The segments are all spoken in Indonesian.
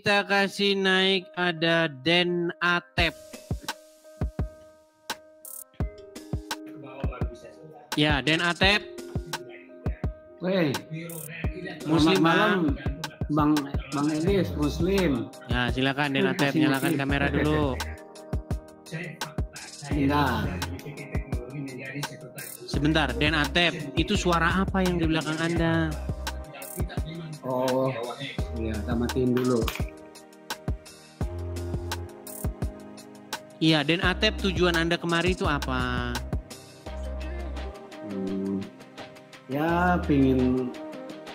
kita kasih naik ada Den Atep. Ya, Den Atep. Weh, Muslim malam Bang Edis, Muslim. Ya, silakan Den Atep, nyalakan kamera dulu. Enggak. Sebentar, Den Atep, itu suara apa yang di belakang Anda? Oh, iya, tamatin dulu. Iya, Den Atep, tujuan Anda kemari itu apa? Ya, pingin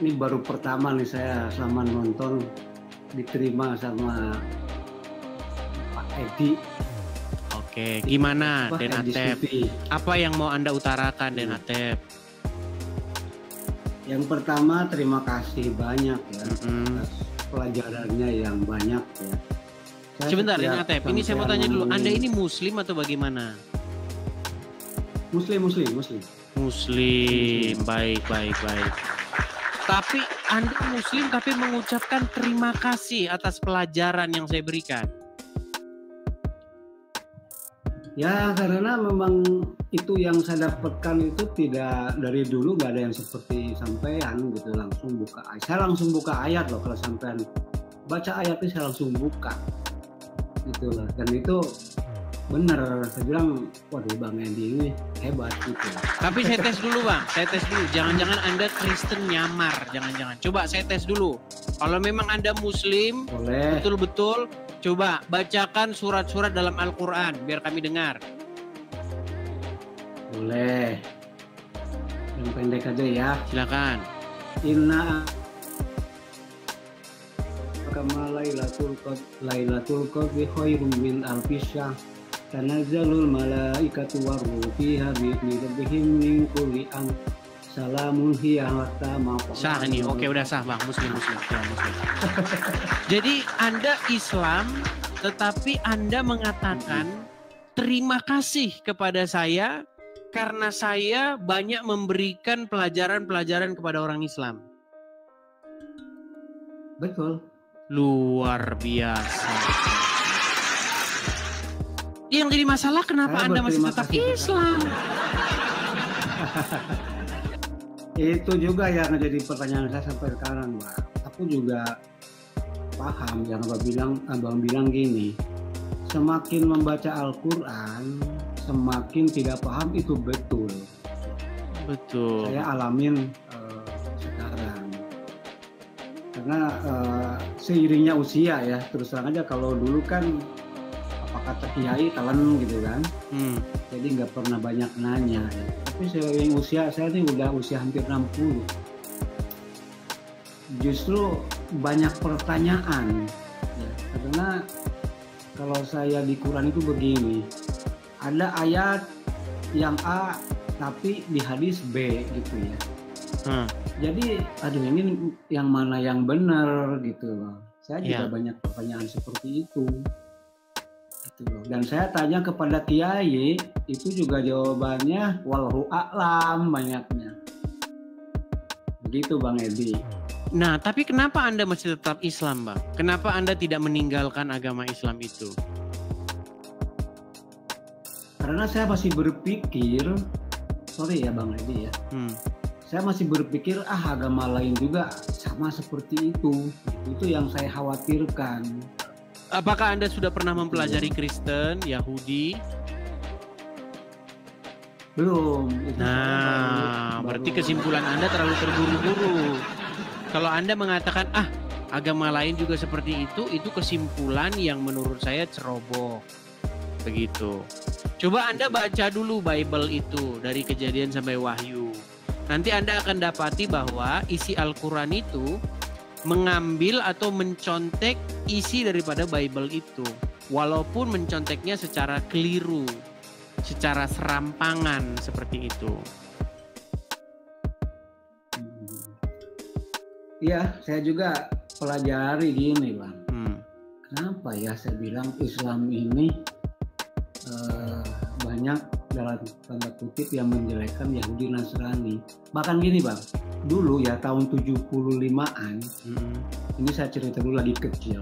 ini baru pertama nih saya selama nonton diterima sama Pak Edi. Oke, gimana Den Atep? TV. Apa yang mau Anda utarakan Den Atep? Yang pertama terima kasih banyak ya atas pelajarannya yang banyak ya. Sebentar Den Atep, ini saya mau tanya dulu, Anda ini Muslim atau bagaimana? Muslim. Muslim, baik. Tapi Anda Muslim tapi mengucapkan terima kasih atas pelajaran yang saya berikan. Ya karena memang itu yang saya dapatkan itu tidak dari dulu, nggak ada yang seperti sampean gitu langsung buka. Saya langsung buka ayat loh, kalau sampean baca ayatnya saya langsung buka gitu loh. Dan itu bener, saya bilang waduh Bang Edi ini hebat gitu. Tapi saya tes dulu Bang, jangan-jangan Anda Kristen nyamar, jangan-jangan. Coba saya tes dulu. Kalau memang Anda Muslim, boleh. Betul-betul, coba bacakan surat-surat dalam Al-Quran biar kami dengar. Boleh. Yang pendek aja ya. Silakan. Inna kama lailatul qadri khairum min alfi syahr. Tanazzalul malaikatu waruhu fiha bi'izni rabbihim min kulli amr. Salamun hiya hatta maqam. Sah ini, oke udah sah Bang, Muslim. Ya, Muslim. Jadi Anda Islam, tetapi Anda mengatakan terima kasih kepada saya karena saya banyak memberikan pelajaran-pelajaran kepada orang Islam. Betul. Luar biasa. Yang jadi masalah kenapa Anda masih tetap Islam? Itu juga yang menjadi pertanyaan saya sampai sekarang, Mbak. Aku juga paham yang abang bilang gini, semakin membaca Al-Quran, semakin tidak paham, itu betul. Betul. Saya alamin sekarang. Karena seiringnya usia ya, terus terang aja kalau dulu kan apa kata kiai telan gitu kan. Jadi nggak pernah banyak nanya ya. Tapi seiring usia saya ini udah usia hampir 60. Justru banyak pertanyaan ya, karena kalau saya di Quran itu begini, ada ayat yang A tapi di hadis B gitu ya. Jadi aduh ini yang mana yang benar gitu loh. Saya juga banyak pertanyaan seperti itu. Dan saya tanya kepada kiai, itu juga jawabannya wallahu a'lam banyaknya. Begitu Bang Edi. Nah, tapi kenapa Anda masih tetap Islam, Bang? Kenapa Anda tidak meninggalkan agama Islam itu? Karena saya masih berpikir, sorry ya Bang Edi ya, saya masih berpikir agama lain juga sama seperti itu. Itu yang saya khawatirkan. Apakah Anda sudah pernah mempelajari Kristen, Yahudi? Belum. Nah, berarti kesimpulan Anda terlalu terburu-buru. Kalau Anda mengatakan, agama lain juga seperti itu kesimpulan yang menurut saya ceroboh. Begitu. Coba Anda baca dulu Bible itu, dari Kejadian sampai Wahyu. Nanti Anda akan dapati bahwa isi Al-Quran itu mengambil atau mencontek isi daripada Bible itu, walaupun menconteknya secara keliru, secara serampangan seperti itu. Iya, saya juga pelajari gini Bang. Kenapa ya saya bilang Islam ini banyak dalam tanda kutip yang menjelekkan Yahudi Nasrani. Bahkan gini Bang, dulu ya tahun 75-an, ini saya cerita dulu lagi kecil.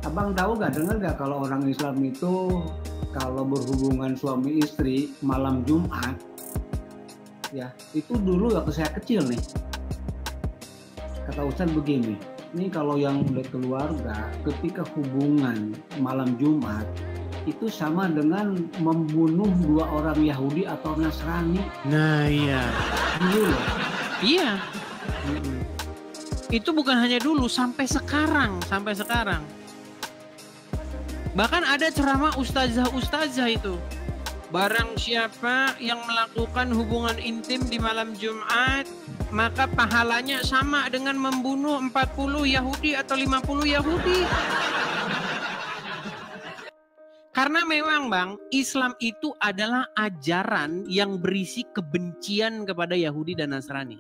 Abang tahu gak, dengar gak kalau orang Islam itu kalau berhubungan suami istri malam Jumat, ya itu dulu waktu saya kecil nih, kata Ustadz begini, ini kalau yang udah keluarga ketika hubungan malam Jumat itu sama dengan membunuh 2 orang Yahudi atau Nasrani. Nah iya. Dulu loh. Iya. Itu bukan hanya dulu, sampai sekarang. Bahkan ada ceramah ustazah itu. Barang siapa yang melakukan hubungan intim di malam Jumat, maka pahalanya sama dengan membunuh 40 Yahudi atau 50 Yahudi. Karena memang Bang, Islam itu adalah ajaran yang berisi kebencian kepada Yahudi dan Nasrani.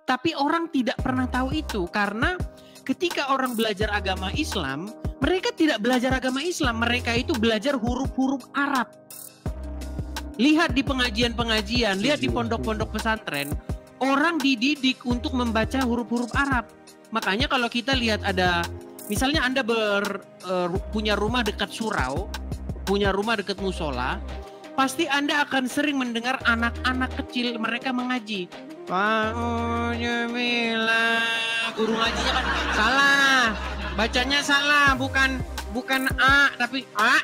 Tapi orang tidak pernah tahu itu karena ketika orang belajar agama Islam, mereka tidak belajar agama Islam, mereka itu belajar huruf-huruf Arab. Lihat di pengajian-pengajian, lihat di pondok-pondok pesantren, orang dididik untuk membaca huruf-huruf Arab. Makanya kalau kita lihat ada, misalnya Anda punya rumah dekat surau, punya rumah dekat musola, pasti Anda akan sering mendengar anak-anak kecil mereka mengaji. Guru ngajinya kan salah, bacanya salah, bukan A tapi A,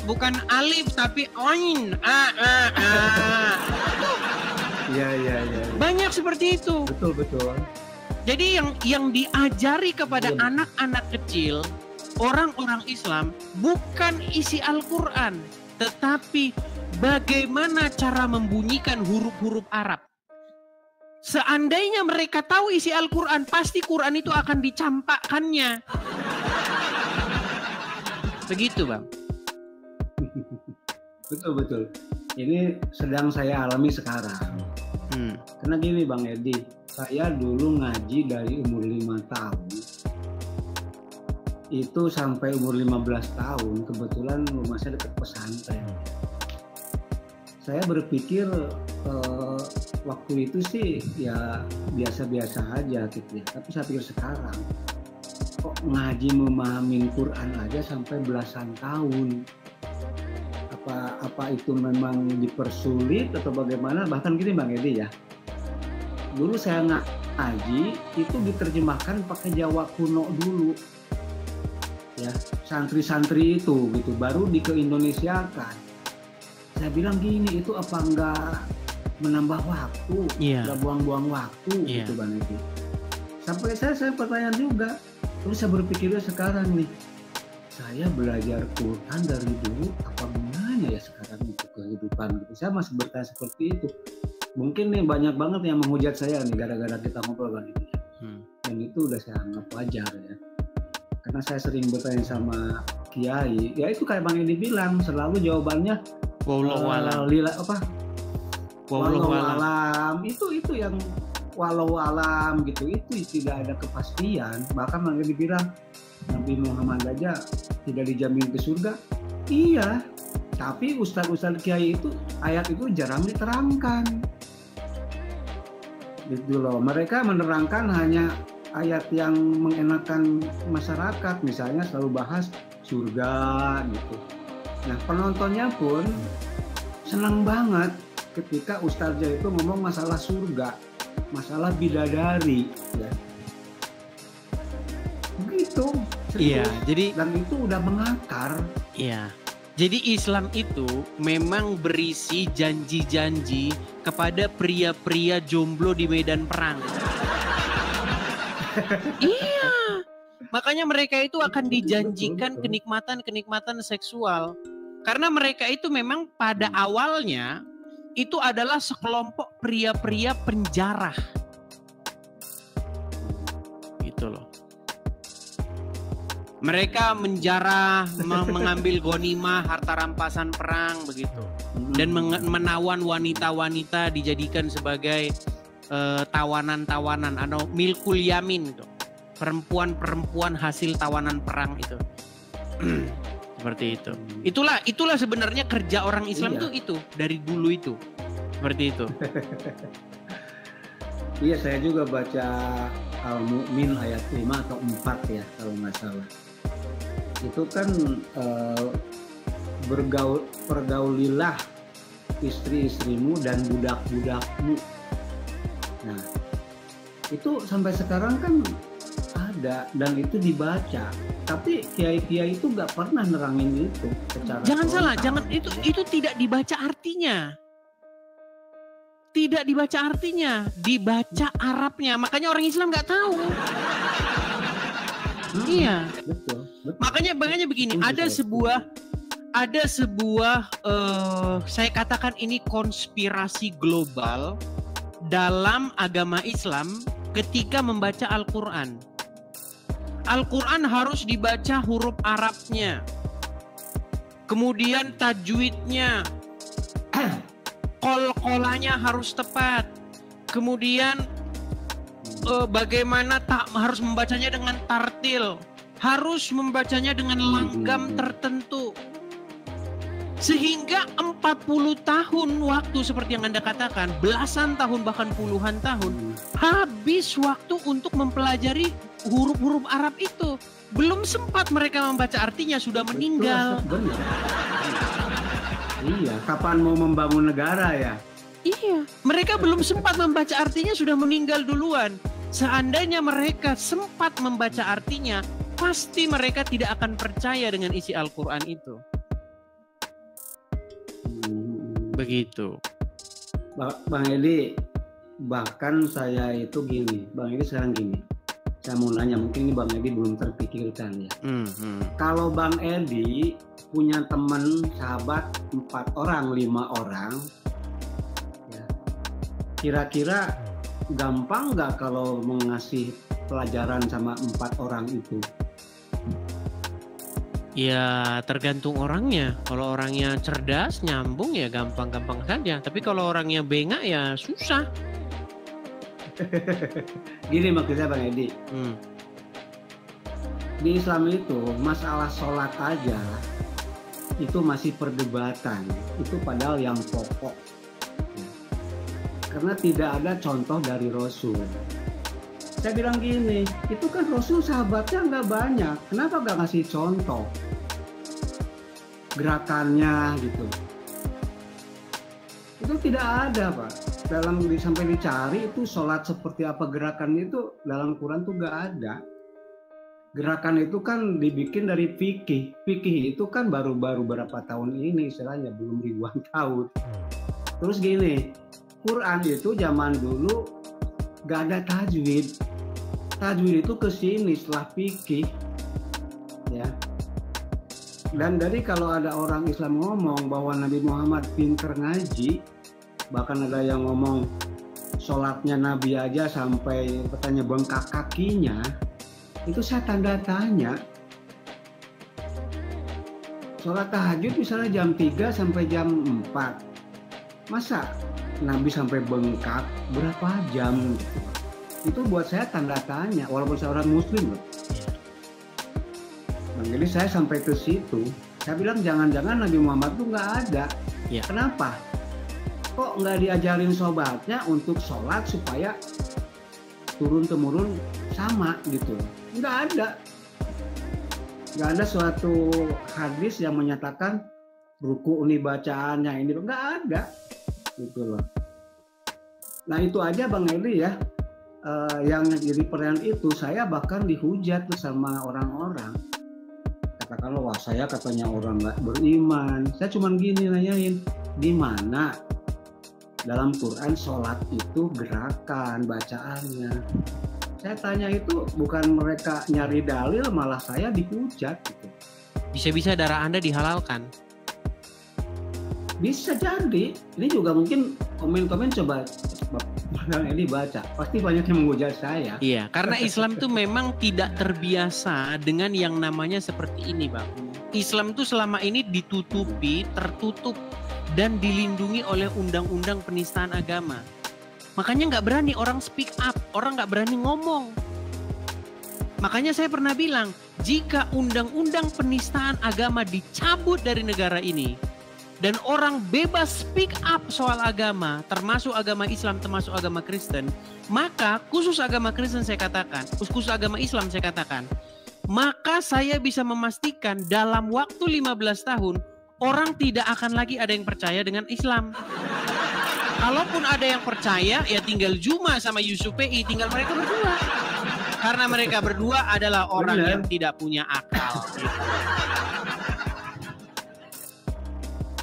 bukan alif tapi oin, Iya. Banyak seperti itu. Betul. Jadi yang diajari kepada anak-anak kecil, orang-orang Islam, bukan isi Al-Quran, tetapi bagaimana cara membunyikan huruf-huruf Arab. Seandainya mereka tahu isi Al-Quran, pasti Quran itu akan dicampakkannya. Begitu Bang. Betul. Ini sedang saya alami sekarang. Karena gini Bang Edi, saya dulu ngaji dari umur 5 tahun. Itu sampai umur 15 tahun, kebetulan rumah saya dekat pesantren. Saya berpikir waktu itu sih ya biasa-biasa aja gitu ya. Tapi saya pikir sekarang, kok ngaji memahamin Quran aja sampai belasan tahun. Apa itu memang dipersulit atau bagaimana? Bahkan gini Bang Edi ya, dulu saya ngaji itu diterjemahkan pakai Jawa kuno dulu. Ya, santri-santri itu gitu, baru ke-Indonesiakan. Saya bilang gini, itu apa enggak menambah waktu, enggak buang-buang waktu gitu Bang Edi. Sampai saya pertanyaan juga, terus saya berpikirnya sekarang nih, saya belajar Quran dari dulu, apa gunanya ya sekarang untuk kehidupan gitu. Saya masih bertanya seperti itu. Mungkin nih banyak banget yang menghujat saya nih gara-gara kita ngobrol Bang Edi. Dan itu udah saya anggap wajar ya. Karena saya sering bertanya sama kiai, ya itu kayak Bang Edi bilang, selalu jawabannya walau alam, itu yang walau alam gitu, itu tidak ada kepastian. Bahkan Bang Edi bilang Nabi Muhammad aja tidak dijamin ke surga. Iya, tapi ustadz kiai itu ayat itu jarang diterangkan gitu loh. Mereka menerangkan hanya ayat yang mengenakan masyarakat, misalnya selalu bahas surga gitu. Nah penontonnya pun senang banget ketika ustaznya itu ngomong masalah surga, masalah bidadari ya. Begitu. Iya, jadi dan itu udah mengakar. Iya. Jadi Islam itu memang berisi janji-janji kepada pria-pria jomblo di medan perang. Iya. Makanya mereka itu akan dijanjikan kenikmatan-kenikmatan seksual. Karena mereka itu memang pada awalnya itu adalah sekelompok pria-pria penjara. Gitu loh. Mereka menjarah, mengambil ghanimah, harta rampasan perang begitu. Dan menawan wanita-wanita dijadikan sebagai tawanan-tawanan atau milkul yamin gitu. Perempuan-perempuan hasil tawanan perang itu. Seperti itu. Itulah sebenarnya kerja orang Islam itu dari dulu itu. Seperti itu. Iya, saya juga baca Al-Mu'min ayat 5 atau 4 ya kalau nggak salah. Itu kan pergaulilah istri-istrimu dan budak-budakmu. Nah, itu sampai sekarang kan ada dan itu dibaca. Tapi kiai-kiai itu nggak pernah nerangin itu secara Jangan frontal. salah, jangan itu tidak dibaca artinya. Tidak dibaca artinya, dibaca Arabnya. Makanya orang Islam nggak tahu. Iya. Betul. Makanya begini, ada sebuah saya katakan ini konspirasi global dalam agama Islam ketika membaca Al-Qur'an. Al-Qur'an harus dibaca huruf Arabnya. Kemudian tajwidnya, qol-qolanya harus tepat. Kemudian bagaimana harus membacanya dengan tartil, harus membacanya dengan langgam tertentu. Sehingga 40 tahun waktu seperti yang Anda katakan, belasan tahun bahkan puluhan tahun, habis waktu untuk mempelajari huruf-huruf Arab itu. Belum sempat mereka membaca artinya, sudah meninggal. Betul, iya, kapan mau membangun negara ya? Iya, mereka belum sempat membaca artinya sudah meninggal duluan. Seandainya mereka sempat membaca artinya, pasti mereka tidak akan percaya dengan isi Al-Quran itu. Begitu. Bang Edi, bahkan saya itu gini, Bang Edi sekarang gini. Saya mau nanya, mungkin ini Bang Edi belum terpikirkan ya. Kalau Bang Edi punya teman, sahabat 4 orang, 5 orang, ya, kira-kira gampang nggak kalau mengasih pelajaran sama 4 orang itu? Ya tergantung orangnya. Kalau orangnya cerdas, nyambung ya gampang-gampang saja. Tapi kalau orangnya bengak ya susah. Gini maksud saya Bang Edi. Di Islam itu masalah sholat aja itu masih perdebatan. Itu padahal yang pokok. Karena tidak ada contoh dari Rasul. Saya bilang gini, itu kan Rasul sahabatnya nggak banyak. Kenapa nggak ngasih contoh gerakannya gitu? Itu tidak ada Pak. Sampai dicari itu sholat seperti apa gerakan itu dalam Quran tuh nggak ada. Gerakan itu kan dibikin dari fikih. Fikih itu kan baru-baru berapa tahun ini istilahnya, belum ribuan tahun. Terus gini, Quran itu zaman dulu nggak ada tajwid. Tajwid itu kesini setelah fikih, ya. Dan dari kalau ada orang Islam ngomong bahwa Nabi Muhammad pinter ngaji, bahkan ada yang ngomong sholatnya Nabi aja sampai katanya bengkak kakinya, itu saya tanda tanya. Sholat tahajud misalnya jam 3 sampai jam 4, masa Nabi sampai bengkak berapa jam? Itu buat saya tanda tanya, walaupun saya orang Muslim loh. Nah, jadi saya sampai ke situ, saya bilang jangan-jangan Nabi Muhammad tuh nggak ada. Ya. Kenapa? Kok nggak diajarin sobatnya untuk sholat supaya turun-temurun sama gitu? Nggak ada. Nggak ada suatu hadis yang menyatakan ruku ini bacaannya ini, nggak ada. Gitu loh. Nah itu aja Bang Eli ya. Yang jadi pertanyaan itu saya bahkan dihujat tuh sama orang-orang, katakanlah wah saya katanya orang nggak beriman. Saya cuman gini nanyain, di mana dalam Quran sholat itu gerakan bacaannya? Saya tanya itu bukan mereka nyari dalil, malah saya dihujat gitu. Bisa-bisa darah Anda dihalalkan. Bisa jadi. Ini juga mungkin komen-komen coba Bang Eli baca, pasti banyak yang menghujat saya. Iya, karena Islam itu memang tidak terbiasa dengan yang namanya seperti ini, Bang. Islam itu selama ini ditutupi, tertutup, dan dilindungi oleh undang-undang penistaan agama. Makanya nggak berani orang speak up, orang nggak berani ngomong. Makanya saya pernah bilang, jika undang-undang penistaan agama dicabut dari negara ini, dan orang bebas speak up soal agama, termasuk agama Islam, termasuk agama Kristen, maka khusus agama Kristen saya katakan, khusus agama Islam saya katakan, maka saya bisa memastikan dalam waktu 15 tahun orang tidak akan lagi ada yang percaya dengan Islam. Kalaupun ada yang percaya, ya tinggal Juma sama Yusuf PI, tinggal mereka berdua. Karena mereka berdua adalah orang yang tidak punya akal.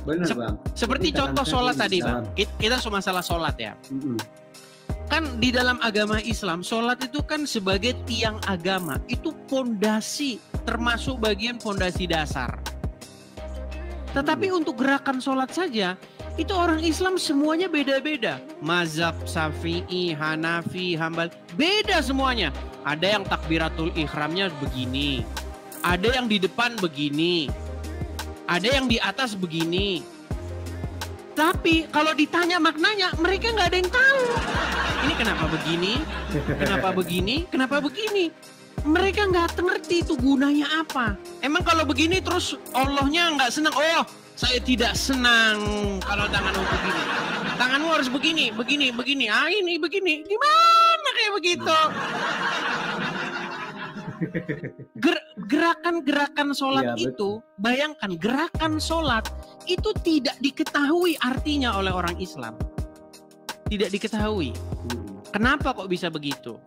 Benar, Bang. Seperti contoh sholat tadi, Bang. Kita masalah sholat ya. Kan di dalam agama Islam, sholat itu kan sebagai tiang agama. Itu fondasi, termasuk bagian fondasi dasar. Tetapi untuk gerakan sholat saja, itu orang Islam semuanya beda-beda. Mazhab Syafi'i, Hanafi, Hambali, beda semuanya. Ada yang takbiratul ihramnya begini. Ada yang di depan begini. Ada yang di atas begini. Tapi kalau ditanya maknanya, mereka nggak ada yang tahu. Ini kenapa begini? Kenapa begini? Kenapa begini? Mereka nggak ngerti itu gunanya apa. Emang kalau begini terus Allahnya nggak senang. Oh, saya tidak senang kalau tanganmu begini. Tanganmu harus begini, begini, begini. Ah, ini begini. Gimana kayak begitu? Gerakan-gerakan sholat itu, bayangkan gerakan sholat itu tidak diketahui artinya oleh orang Islam. Tidak diketahui. Kenapa kok bisa begitu?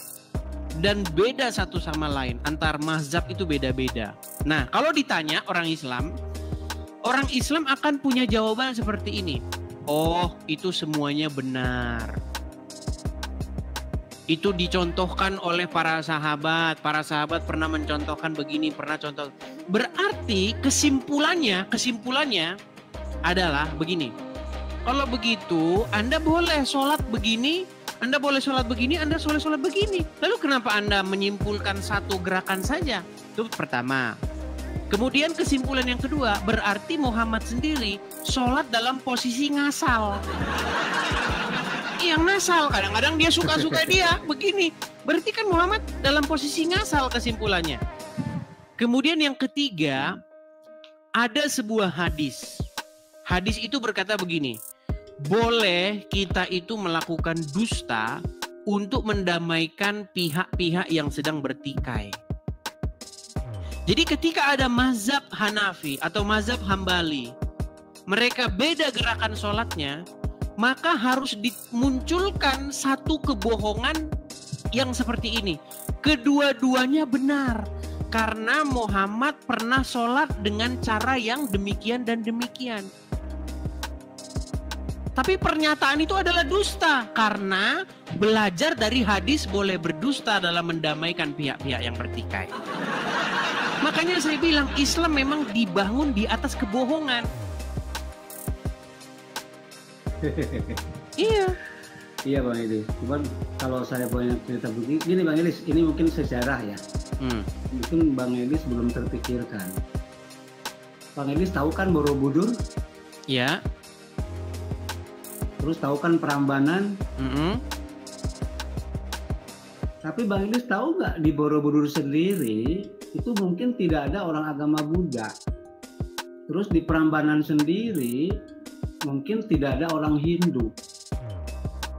Dan beda satu sama lain, antar mazhab itu beda-beda. Nah, kalau ditanya orang Islam akan punya jawaban seperti ini. Oh, itu semuanya benar. Itu dicontohkan oleh para sahabat. Para sahabat pernah mencontohkan begini, pernah contoh. Berarti kesimpulannya adalah begini. Kalau begitu, Anda boleh sholat begini, Anda boleh sholat begini, Anda boleh sholat begini. Lalu kenapa Anda menyimpulkan satu gerakan saja? Itu pertama. Kemudian kesimpulan yang kedua, berarti Muhammad sendiri sholat dalam posisi ngasal. Yang ngasal, kadang-kadang dia suka-suka dia begini. Berarti kan Muhammad dalam posisi ngasal kesimpulannya. Kemudian yang ketiga, ada sebuah hadis. Hadis itu berkata begini, boleh kita itu melakukan dusta untuk mendamaikan pihak-pihak yang sedang bertikai. Jadi ketika ada mazhab Hanafi atau mazhab Hambali, mereka beda gerakan sholatnya, maka harus dimunculkan satu kebohongan yang seperti ini. Kedua-duanya benar. Karena Muhammad pernah sholat dengan cara yang demikian dan demikian. Tapi pernyataan itu adalah dusta. Karena belajar dari hadis boleh berdusta dalam mendamaikan pihak-pihak yang bertikai. Makanya saya bilang Islam memang dibangun di atas kebohongan. Iya Bang Elis. Cuman kalau saya banyak cerita begini, gini Bang Elis, ini mungkin sejarah ya. Mungkin Bang Elis belum terpikirkan. Bang Elis tahu kan Borobudur? Ya. Terus tahu kan Prambanan? Tapi Bang Elis tahu nggak di Borobudur sendiri itu mungkin tidak ada orang agama Buddha. Terus di Prambanan sendiri mungkin tidak ada orang Hindu.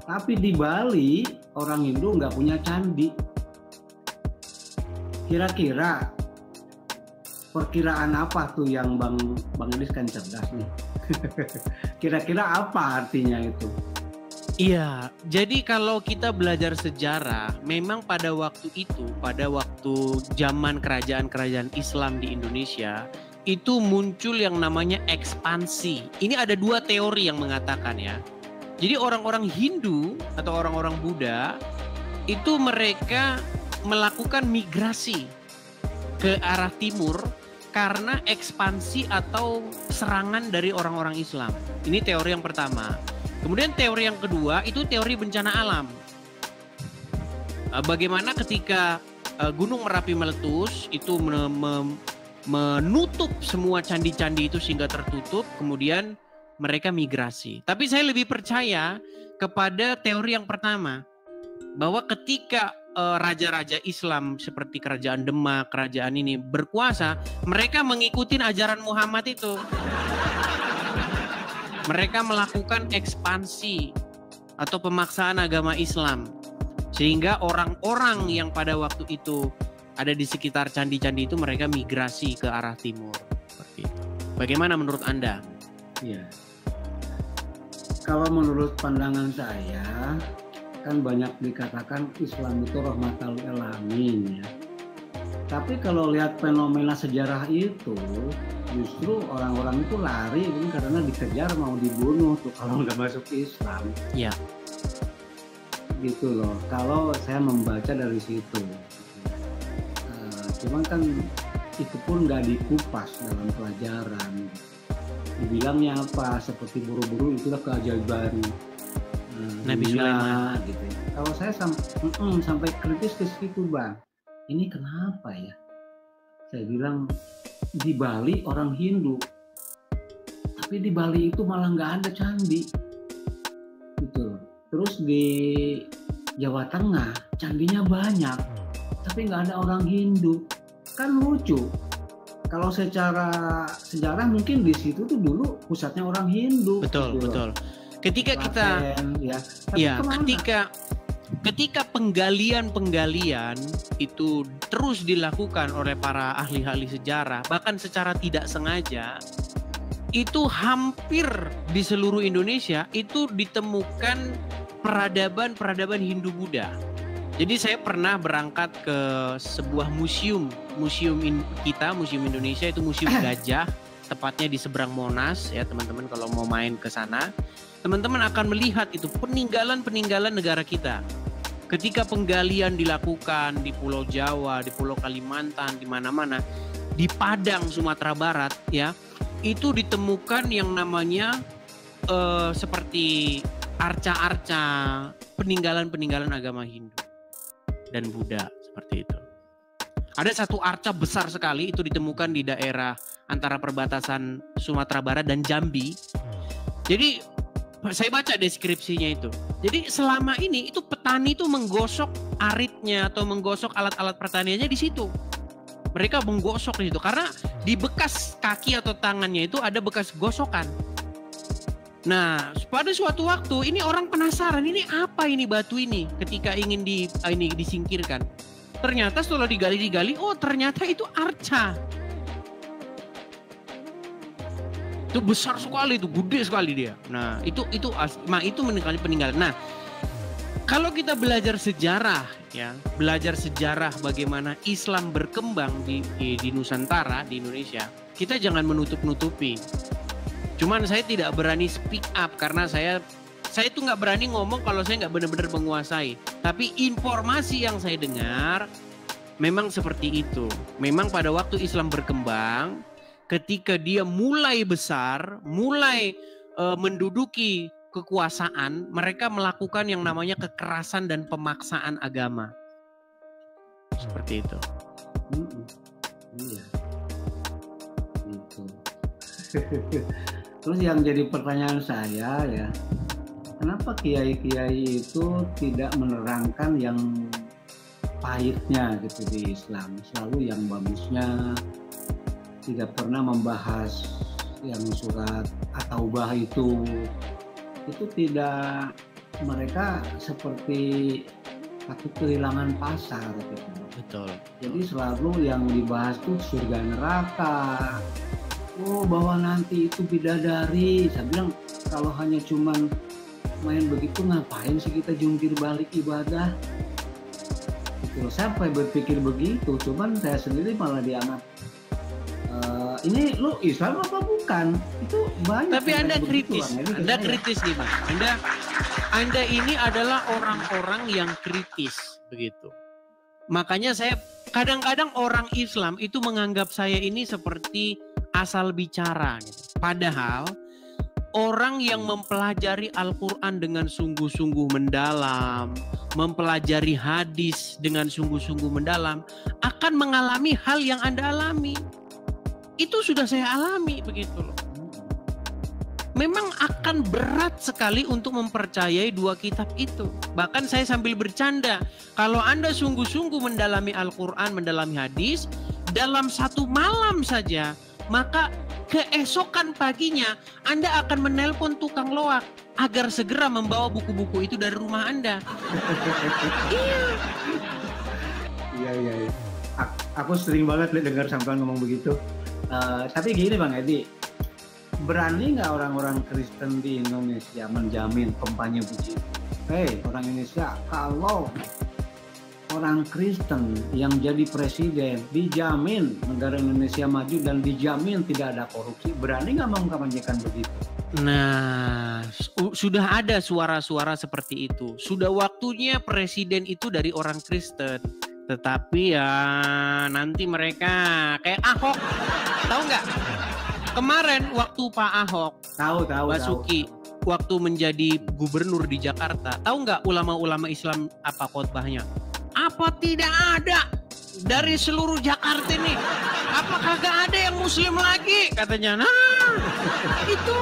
Tapi di Bali orang Hindu nggak punya candi. Kira-kira perkiraan apa tuh yang Bang Elis kan cerdas nih. Kira-kira apa artinya itu? Iya, jadi kalau kita belajar sejarah, memang pada waktu itu, pada waktu zaman kerajaan-kerajaan Islam di Indonesia, itu muncul yang namanya ekspansi. Ini ada dua teori yang mengatakan ya. Jadi orang-orang Hindu atau orang-orang Buddha itu mereka melakukan migrasi ke arah timur karena ekspansi atau serangan dari orang-orang Islam. Ini teori yang pertama. Kemudian teori yang kedua itu teori bencana alam. Bagaimana ketika Gunung Merapi meletus itu menutup semua candi-candi itu sehingga tertutup, kemudian mereka migrasi. Tapi saya lebih percaya kepada teori yang pertama, bahwa ketika raja-raja Islam seperti kerajaan Demak, kerajaan ini berkuasa, mereka mengikuti ajaran Muhammad itu. Mereka melakukan ekspansi atau pemaksaan agama Islam. Sehingga orang-orang yang pada waktu itu ada di sekitar candi-candi itu mereka migrasi ke arah timur. Seperti itu. Bagaimana menurut Anda? Ya. Kalau menurut pandangan saya, kan banyak dikatakan Islam itu rahmatal lil alamin ya. Tapi kalau lihat fenomena sejarah itu, justru orang-orang itu lari karena dikejar mau dibunuh tuh kalau nggak masuk Islam. Ya. Gitu loh. Kalau saya membaca dari situ, cuman kan itu pun nggak dikupas dalam pelajaran. Dibilangnya apa? Seperti buru-buru itulah keajaiban Nabi Sulaiman. Gitu. Kalau saya sampai kritis ke situ, Bang. Ini kenapa ya? Saya bilang di Bali orang Hindu, tapi di Bali itu malah nggak ada candi, gitu. Terus di Jawa Tengah candinya banyak, tapi nggak ada orang Hindu. Kan lucu. Kalau secara sejarah mungkin di situ tuh dulu pusatnya orang Hindu. Betul, gitu. betul. Ketika kita, ketika penggalian itu terus dilakukan oleh para ahli-ahli sejarah, bahkan secara tidak sengaja, itu hampir di seluruh Indonesia itu ditemukan peradaban Hindu-Buddha. Jadi saya pernah berangkat ke sebuah museum Indonesia, itu Museum Gajah, tepatnya di seberang Monas ya teman-teman. Kalau mau main ke sana, teman-teman akan melihat itu peninggalan negara kita. Ketika penggalian dilakukan di Pulau Jawa, di Pulau Kalimantan, di mana-mana, di Padang, Sumatera Barat ya, itu ditemukan yang namanya seperti arca-arca peninggalan agama Hindu dan Buddha seperti itu. Ada satu arca besar sekali itu ditemukan di daerah antara perbatasan Sumatera Barat dan Jambi. Jadi saya baca deskripsinya itu. Jadi selama ini itu petani itu menggosok aritnya atau menggosok alat-alat pertaniannya di situ. Mereka menggosok di situ karena di bekas kaki atau tangannya itu ada bekas gosokan. Nah, pada suatu waktu ini orang penasaran, ini apa ini batu ini ketika ingin disingkirkan. Ternyata setelah digali, oh ternyata itu arca. Itu besar sekali, itu gede sekali dia. Nah, itu peninggalan. Nah, kalau kita belajar sejarah ya, belajar sejarah bagaimana Islam berkembang di Nusantara, di Indonesia, kita jangan menutup-nutupi. Cuman saya tidak berani speak up karena saya itu nggak berani ngomong kalau saya nggak benar-benar menguasai. Tapi informasi yang saya dengar memang seperti itu. Memang pada waktu Islam berkembang, ketika dia mulai besar, mulai menduduki kekuasaan, mereka melakukan yang namanya kekerasan dan pemaksaan agama. Seperti itu. Iya. Itu. Terus yang jadi pertanyaan saya ya, kenapa kiai-kiai itu tidak menerangkan yang pahitnya gitu di Islam, selalu yang bagusnya, tidak pernah membahas yang surat At-Taubah itu tidak, mereka seperti takut kehilangan pasar gitu. Betul. Jadi selalu yang dibahas tuh surga neraka. Oh, bahwa nanti itu bidadari. Saya bilang kalau hanya cuman main begitu ngapain sih kita jungkir balik ibadah? Gitu. Sampai berpikir begitu. Cuman saya sendiri malah dianggap ini lu Islam apa bukan? Itu banyak. Tapi Anda kritis. Anda kritis nih, Mas. Anda ini adalah orang-orang yang kritis begitu. Makanya saya kadang-kadang orang Islam itu menganggap saya ini seperti asal bicara gitu. Padahal orang yang mempelajari Al-Quran dengan sungguh-sungguh mendalam, mempelajari hadis dengan sungguh-sungguh mendalam, akan mengalami hal yang Anda alami. Itu sudah saya alami begitu loh. Memang akan berat sekali untuk mempercayai dua kitab itu. Bahkan saya sambil bercanda, kalau Anda sungguh-sungguh mendalami Al-Quran, mendalami hadis, dalam satu malam saja, maka keesokan paginya Anda akan menelpon tukang loak agar segera membawa buku-buku itu dari rumah Anda. Iya. Aku sering banget dengar sampean ngomong begitu. Tapi gini Bang Edi, berani nggak orang-orang Kristen di Indonesia menjamin kampanye begitu? Hei orang Indonesia, kalau orang Kristen yang jadi presiden dijamin negara Indonesia maju dan dijamin tidak ada korupsi, berani nggak mengkampanyekan begitu? Nah, sudah ada suara-suara seperti itu. Sudah waktunya presiden itu dari orang Kristen. Tetapi ya nanti mereka kayak Ahok, tahu nggak? Kemarin waktu Pak Ahok, tahu Basuki, waktu menjadi gubernur di Jakarta, tahu nggak ulama-ulama Islam apa khotbahnya? Apa tidak ada dari seluruh Jakarta ini? Apa kagak ada yang Muslim lagi? Katanya. Nah, itu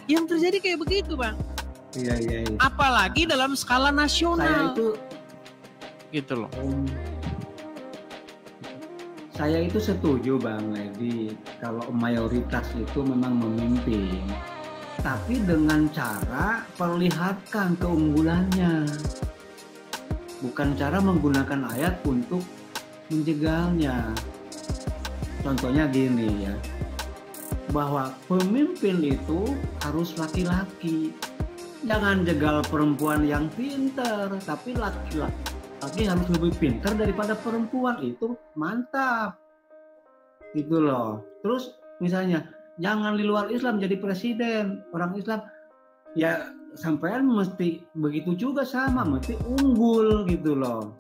yang terjadi kayak begitu, Bang. Iya. Apalagi dalam skala nasional. Saya itu setuju Bang Edi, kalau mayoritas itu memang memimpin, tapi dengan cara perlihatkan keunggulannya, bukan cara menggunakan ayat untuk menjegalnya. Contohnya gini ya, bahwa pemimpin itu harus laki-laki, jangan jegal perempuan yang pintar, tapi laki-laki harus lebih pintar daripada perempuan, itu mantap gitu loh. Terus misalnya jangan di luar Islam jadi presiden, orang Islam ya sampean mesti begitu juga, sama mesti unggul gitu loh.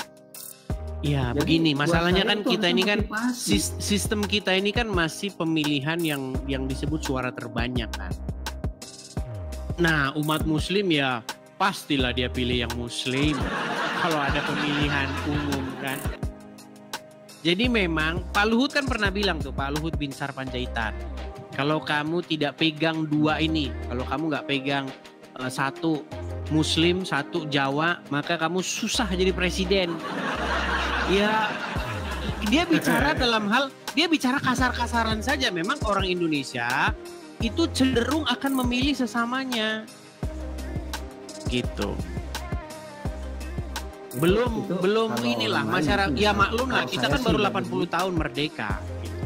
Ya begini, masalahnya kan kita ini kan sistem kita ini kan masih pemilihan yang disebut suara terbanyak kan. Nah umat muslim ya pastilah dia pilih yang muslim kalau ada pemilihan umum kan. Jadi memang Pak Luhut kan pernah bilang tuh, Pak Luhut Binsar Panjaitan, kalau kamu tidak pegang dua ini, kalau kamu nggak pegang satu Muslim, satu Jawa, maka kamu susah jadi presiden. Ya dia bicara dalam hal, dia bicara kasar-kasaran saja. Memang orang Indonesia itu cenderung akan memilih sesamanya gitu. Belum inilah masyarakat ya maklum lah, kita kan baru 80 tahun merdeka gitu.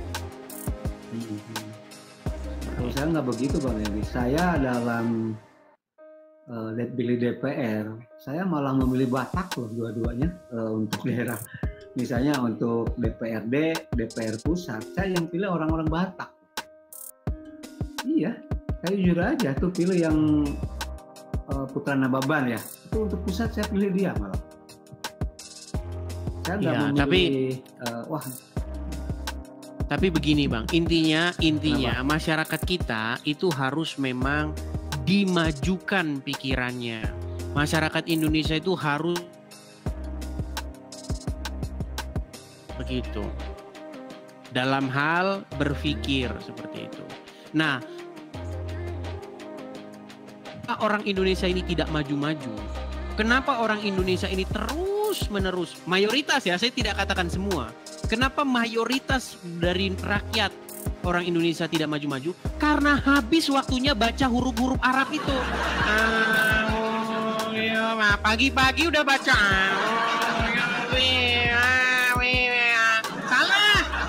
Kalau saya nggak begitu Bang Edi, saya dalam pilih DPR, saya malah memilih Batak loh dua-duanya untuk daerah. Misalnya untuk DPRD, DPR pusat, saya yang pilih orang-orang Batak. Iya, saya jujur aja tuh pilih yang Putra Nababan ya, itu untuk pusat saya pilih dia malah. Saya nggak memilih, tapi begini Bang, intinya masyarakat kita itu harus memang dimajukan pikirannya. Masyarakat Indonesia itu harus begitu dalam hal berpikir seperti itu. Nah, orang Indonesia ini tidak maju-maju? Kenapa orang Indonesia ini terus-menerus, mayoritas ya, saya tidak katakan semua. Kenapa mayoritas dari rakyat orang Indonesia tidak maju-maju? Karena habis waktunya baca huruf-huruf Arab itu. Pagi-pagi udah baca.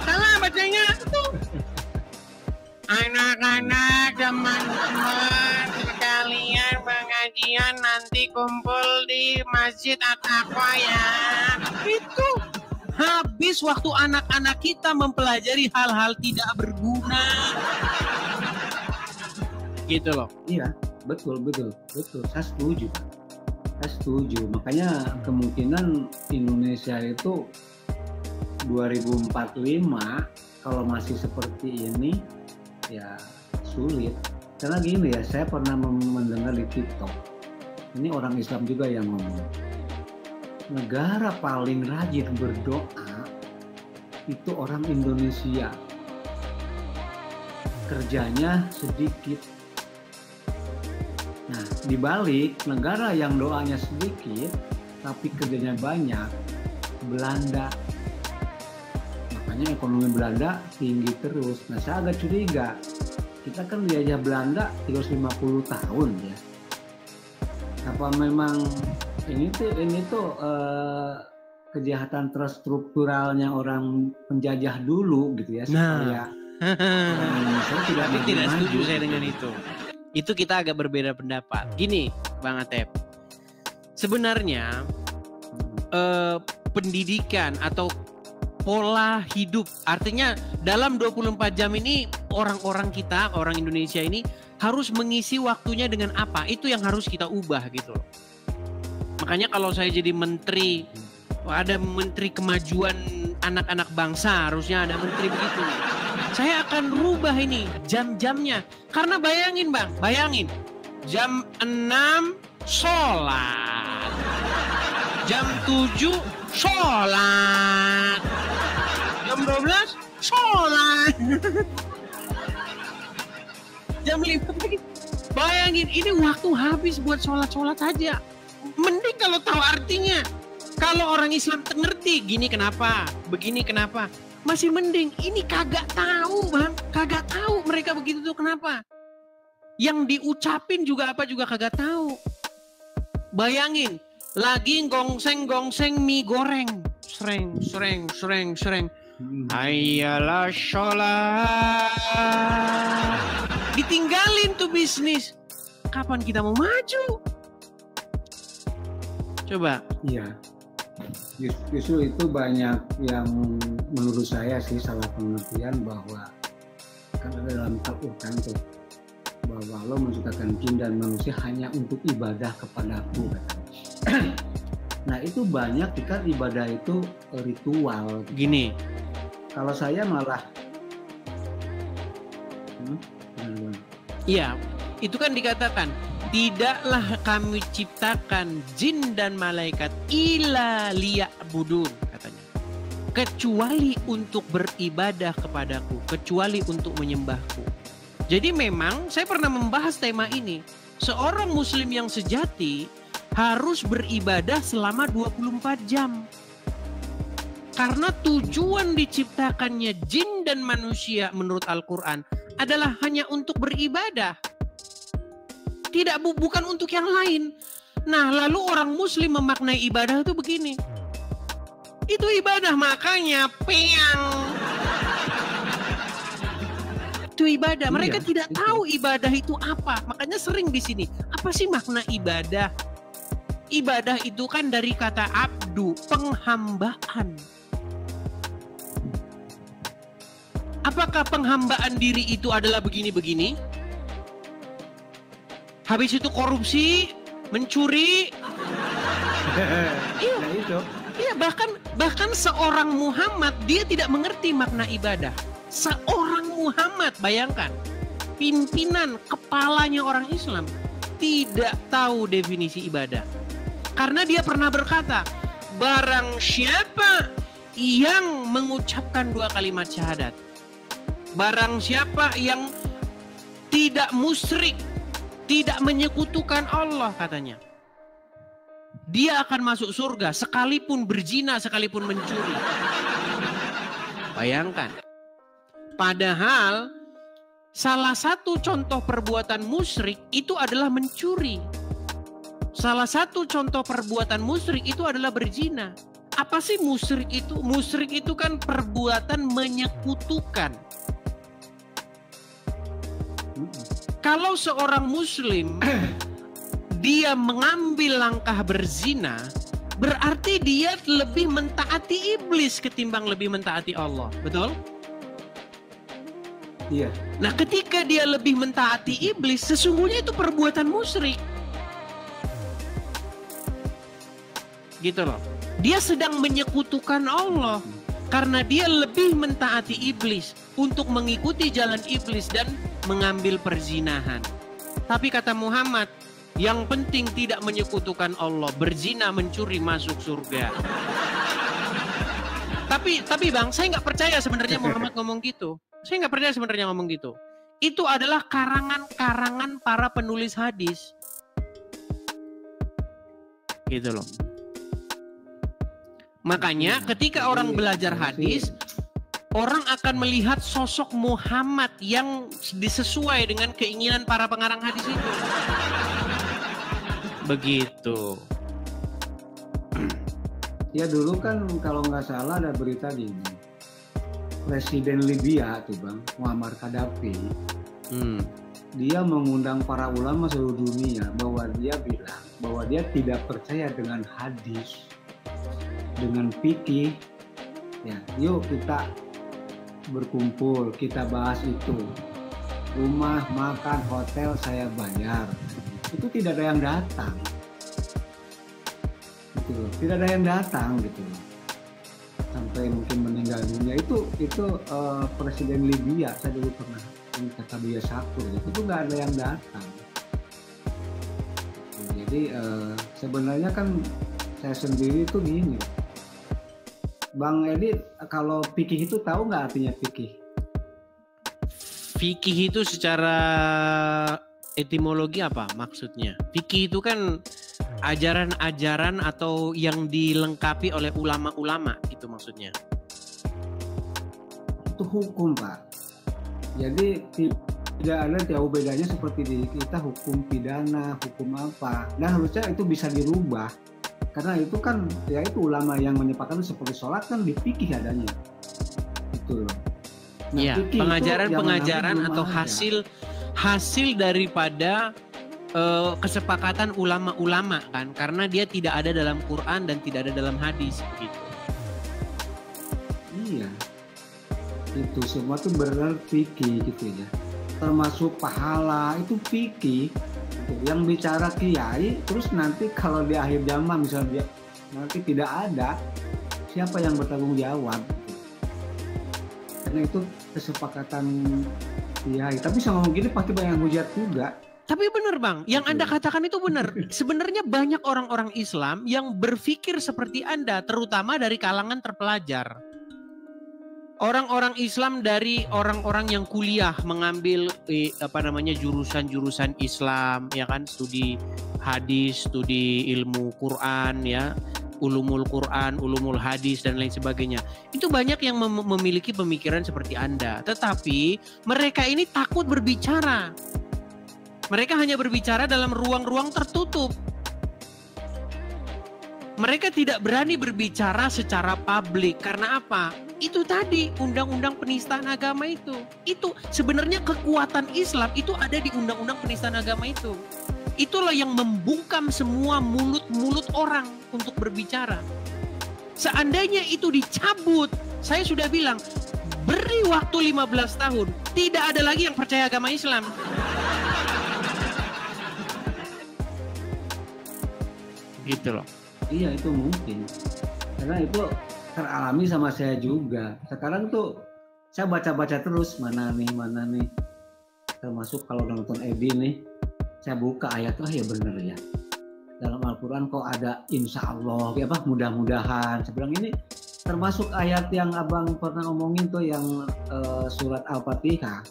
Salah bacanya tuh. Anak-anak, teman-teman sekalian, pengajian nanti kumpul di Masjid At-Taqwa ya. Itu habis waktu anak-anak kita mempelajari hal-hal tidak berguna. Gitu loh. Iya, betul. Saya setuju. Makanya kemungkinan Indonesia itu 2045 kalau masih seperti ini ya sulit. Karena gini ya, saya pernah mendengar di TikTok, ini orang Islam juga yang ngomong, negara paling rajin berdoa itu orang Indonesia, kerjanya sedikit. Nah, dibalik negara yang doanya sedikit tapi kerjanya banyak, Belanda. Makanya katanya ekonomi Belanda tinggi terus. Nah saya agak curiga, kita kan dijajah Belanda 350 tahun ya. Apa memang ini tuh kejahatan terstrukturalnya orang penjajah dulu gitu ya, supaya orang Indonesia tidak setuju saya dengan itu. Itu kita agak berbeda pendapat. Gini, Bang Atep. Sebenarnya pendidikan atau pola hidup, artinya dalam 24 jam ini orang-orang kita, orang Indonesia ini harus mengisi waktunya dengan apa? Itu yang harus kita ubah gitu loh. Makanya kalau saya jadi menteri, ada menteri kemajuan anak-anak bangsa, harusnya ada menteri begitu. Saya akan rubah ini jam-jamnya. Karena bayangin Bang, bayangin. Jam 6 sholat. Jam 7 sholat. Jam 12 sholat. Jam 5 pagi. Bayangin ini waktu habis buat sholat-sholat aja. Mending kalau tahu artinya. Kalau orang Islam ngerti gini kenapa, begini kenapa. Masih mending. Ini kagak tahu Bang. Kagak tahu mereka begitu tuh kenapa. Yang diucapin juga apa juga kagak tahu. Bayangin. Lagi gongseng-gongseng mie goreng. Sreng, sreng, sreng, sreng. Hayyalah sholat. Ditinggalin tuh bisnis. Kapan kita mau maju? Coba. Iya. Justru itu banyak yang menurut saya sih salah pengertian, bahwa kan ada dalam Al-Quran tuh bahwa Allah menciptakan jin dan manusia hanya untuk ibadah kepadaku. Nah itu banyak kan ibadah itu ritual. Gini. Kalau saya malah iya, itu kan dikatakan tidaklah kami ciptakan jin dan malaikat illa liya'budun katanya. Kecuali untuk beribadah kepadaku, kecuali untuk menyembahku. Jadi memang saya pernah membahas tema ini. Seorang muslim yang sejati harus beribadah selama 24 jam. Karena tujuan diciptakannya jin dan manusia menurut Al-Quran adalah hanya untuk beribadah. Bukan untuk yang lain. Nah lalu orang muslim memaknai ibadah itu begini. Itu ibadah makanya peang. Itu ibadah. Mereka tidak tahu ibadah itu apa. Makanya sering di sini. Apa sih makna ibadah? Ibadah itu kan dari kata abdu, penghambaan. Apakah penghambaan diri itu adalah begini-begini? Habis itu korupsi, mencuri. Iya, itu. Iya, bahkan seorang Muhammad dia tidak mengerti makna ibadah. Seorang Muhammad, bayangkan, pimpinan kepalanya orang Islam tidak tahu definisi ibadah. Karena dia pernah berkata, barang siapa yang mengucapkan 2 kalimat syahadat, barang siapa yang tidak musyrik, tidak menyekutukan Allah katanya, dia akan masuk surga sekalipun berzina, sekalipun mencuri. Bayangkan. Padahal salah satu contoh perbuatan musyrik itu adalah mencuri. Salah satu contoh perbuatan musyrik itu adalah berzina. Apa sih musyrik itu? Musyrik itu kan perbuatan menyekutukan. Kalau seorang muslim dia mengambil langkah berzina, berarti dia lebih mentaati iblis ketimbang lebih mentaati Allah. Betul? Iya. Nah, ketika dia lebih mentaati iblis, sesungguhnya itu perbuatan musyrik. Gitu loh. Dia sedang menyekutukan Allah karena dia lebih mentaati iblis untuk mengikuti jalan iblis dan mengambil perzinahan. Tapi kata Muhammad, yang penting tidak menyekutukan Allah, berzina, mencuri, masuk surga. Tapi Bang, saya nggak percaya sebenarnya Muhammad ngomong gitu. Saya nggak percaya sebenarnya ngomong gitu. Itu adalah karangan-karangan para penulis hadis. Gitu loh. Makanya ketika orang belajar hadis, orang akan melihat sosok Muhammad yang disesuai dengan keinginan para pengarang hadis itu. Begitu. Ya dulu kan kalau nggak salah ada berita gini, Presiden Libya tuh Bang, Muammar Gaddafi, dia mengundang para ulama seluruh dunia bahwa dia bilang bahwa dia tidak percaya dengan hadis, dengan fikih. Ya, yuk kita berkumpul, kita bahas itu. Rumah, makan, hotel saya bayar. Itu tidak ada yang datang. Gitu loh. Tidak ada yang datang gitu loh. Sampai mungkin meninggal dunia itu Presiden Libya, saya dulu pernah kata dia Sakur, itu nggak ada yang datang. Jadi sebenarnya kan saya sendiri itu gini, Bang Edi, kalau fikih itu tahu nggak artinya fikih? Fikih itu secara etimologi apa maksudnya? Fikih itu kan ajaran-ajaran atau yang dilengkapi oleh ulama-ulama, itu maksudnya. Itu hukum, Pak. Jadi tidak ada jauh bedanya seperti di kita hukum pidana, hukum apa. Dan harusnya itu bisa dirubah. Karena itu kan ya itu ulama yang menyepakati seperti sholat kan di fikih adanya. Itu loh. Nah, ya, pengajaran-pengajaran atau hasil daripada kesepakatan ulama-ulama kan, karena dia tidak ada dalam Quran dan tidak ada dalam hadis gitu. Iya, itu semua tuh benar fikih gitu ya, termasuk pahala itu fikih. Yang bicara kiai, terus nanti kalau di akhir zaman misalnya dia nanti tidak ada, siapa yang bertanggung jawab? Karena itu kesepakatan kiai. Tapi sama ngomong gini pasti banyak hujat juga. Tapi benar Bang, yang Anda katakan itu benar. Sebenarnya banyak orang-orang Islam yang berpikir seperti Anda, terutama dari kalangan terpelajar. Orang-orang Islam dari orang-orang yang kuliah mengambil jurusan-jurusan Islam, ya kan, studi hadis, studi ilmu Quran, ya, ulumul Quran, ulumul hadis dan lain sebagainya. Itu banyak yang memiliki pemikiran seperti Anda, tetapi mereka ini takut berbicara. Mereka hanya berbicara dalam ruang-ruang tertutup. Mereka tidak berani berbicara secara publik. Karena apa? Itu tadi, undang-undang penistaan agama itu. Itu sebenarnya kekuatan Islam itu ada di undang-undang penistaan agama itu. Itulah yang membungkam semua mulut-mulut orang untuk berbicara. Seandainya itu dicabut, saya sudah bilang, beri waktu 15 tahun, tidak ada lagi yang percaya agama Islam. Gitu loh. Iya, itu mungkin. Karena itu teralami sama saya juga. Sekarang tuh saya baca-baca terus mana nih. Termasuk kalau nonton Edi nih, saya buka ayat, ya bener ya. Dalam Al-Quran kok ada insya Allah, ya apa, mudah-mudahan. Saya bilang ini termasuk ayat yang abang pernah omongin tuh yang surat Al-Fatihah.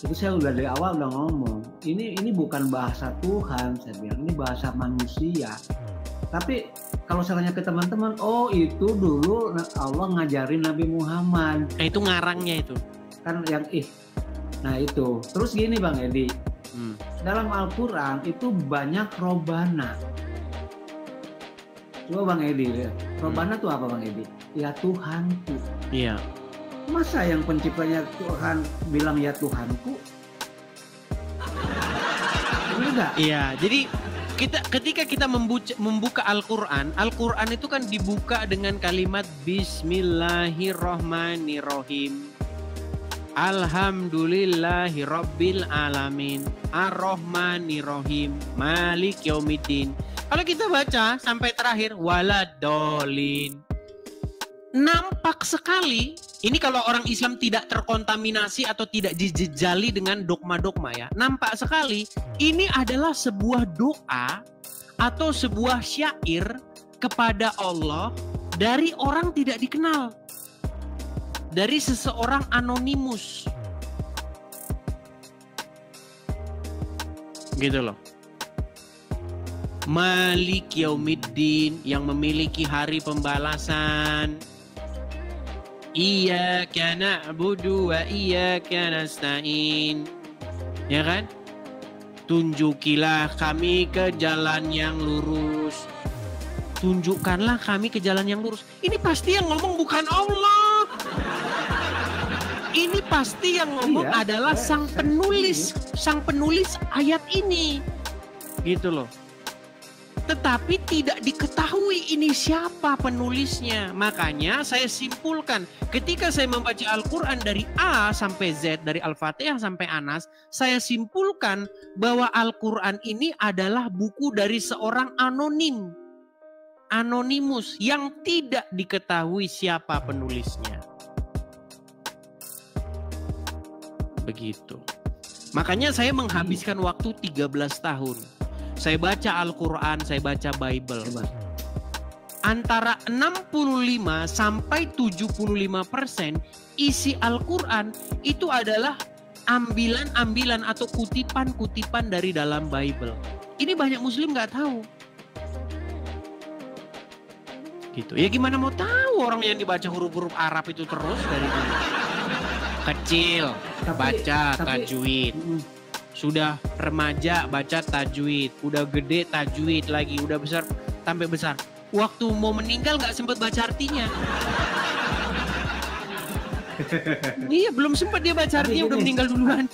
Itu saya udah dari awal udah ngomong, ini bukan bahasa Tuhan, saya bilang ini bahasa manusia. Tapi kalau saya tanya ke teman-teman, oh itu dulu Allah ngajarin Nabi Muhammad. Nah itu ngarangnya itu. Kan yang nah itu. Terus gini Bang Edi, dalam Al-Quran itu banyak robana. Coba Bang Edi lihat, robana itu apa Bang Edi? Ya Tuhanku. Iya. Masa yang penciptanya Tuhan bilang ya Tuhanku? Enggak. Iya, jadi ketika kita membuka Al-Quran itu kan dibuka dengan kalimat Bismillahirrohmanirrohim. Alhamdulillahirabbil alamin. Ar-Rahmanirrahim. Malik yaumiddin. Kalau kita baca sampai terakhir waladolin, nampak sekali. Ini kalau orang Islam tidak terkontaminasi atau tidak dijejali dengan dogma-dogma ya. Nampak sekali ini adalah sebuah doa atau sebuah syair kepada Allah dari orang tidak dikenal. Dari seseorang anonimus. Gitu loh. Malik yaumiddin, yang memiliki hari pembalasan. Iyyaka na'budu wa iyyaka nasta'in. Ya kan? Tunjukilah kami ke jalan yang lurus. Tunjukkanlah kami ke jalan yang lurus. Ini pasti yang ngomong bukan Allah. Ini pasti yang ngomong adalah sang penulis ayat ini. Gitu loh. Tetapi tidak diketahui ini siapa penulisnya. Makanya saya simpulkan, ketika saya membaca Al-Quran dari A sampai Z, dari Al-Fatihah sampai Anas, saya simpulkan bahwa Al-Quran ini adalah buku dari seorang anonim. Anonimus yang tidak diketahui siapa penulisnya. Begitu. Makanya saya menghabiskan waktu 13 tahun. Saya baca Al-Quran, saya baca Bible. Antara 65 sampai 75% isi Al-Quran itu adalah ambilan-ambilan atau kutipan-kutipan dari dalam Bible. Ini banyak Muslim nggak tahu. Gitu. Ya gimana mau tahu orang yang dibaca huruf-huruf Arab itu terus dari dulu. Kecil, baca tajwid. Sudah remaja baca tajwid, udah gede tajwid lagi, udah besar sampai besar. Waktu mau meninggal nggak sempat baca artinya. Iya, belum sempat dia baca artinya, udah meninggal duluan.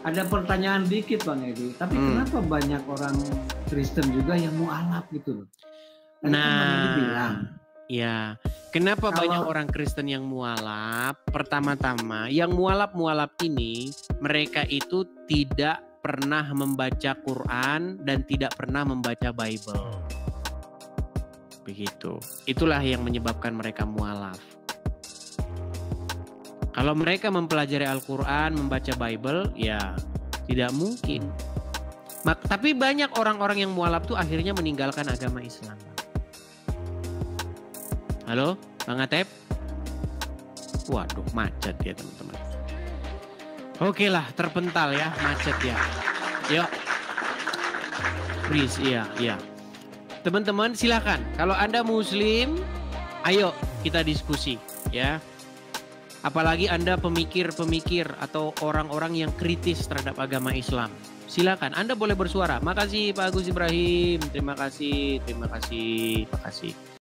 Ada pertanyaan dikit Bang Edi, tapi kenapa banyak orang Kristen juga yang mualaf gitu loh? Ya, kenapa banyak orang Kristen yang mualaf? Pertama-tama, yang mualaf-mualaf ini, mereka itu tidak pernah membaca Quran dan tidak pernah membaca Bible. Begitu. Itulah yang menyebabkan mereka mualaf. Kalau mereka mempelajari Al-Quran, membaca Bible, ya tidak mungkin. Tapi banyak orang-orang yang mualaf tuh akhirnya meninggalkan agama Islam. Halo, Bang Atep? Waduh, macet ya teman-teman. Oke lah, terpental ya, macet ya. Yuk. Please, iya. Teman-teman silakan. Kalau Anda Muslim, ayo kita diskusi ya. Apalagi Anda pemikir-pemikir atau orang-orang yang kritis terhadap agama Islam. Silakan, Anda boleh bersuara. Makasih Pak Agus Ibrahim. Terima kasih.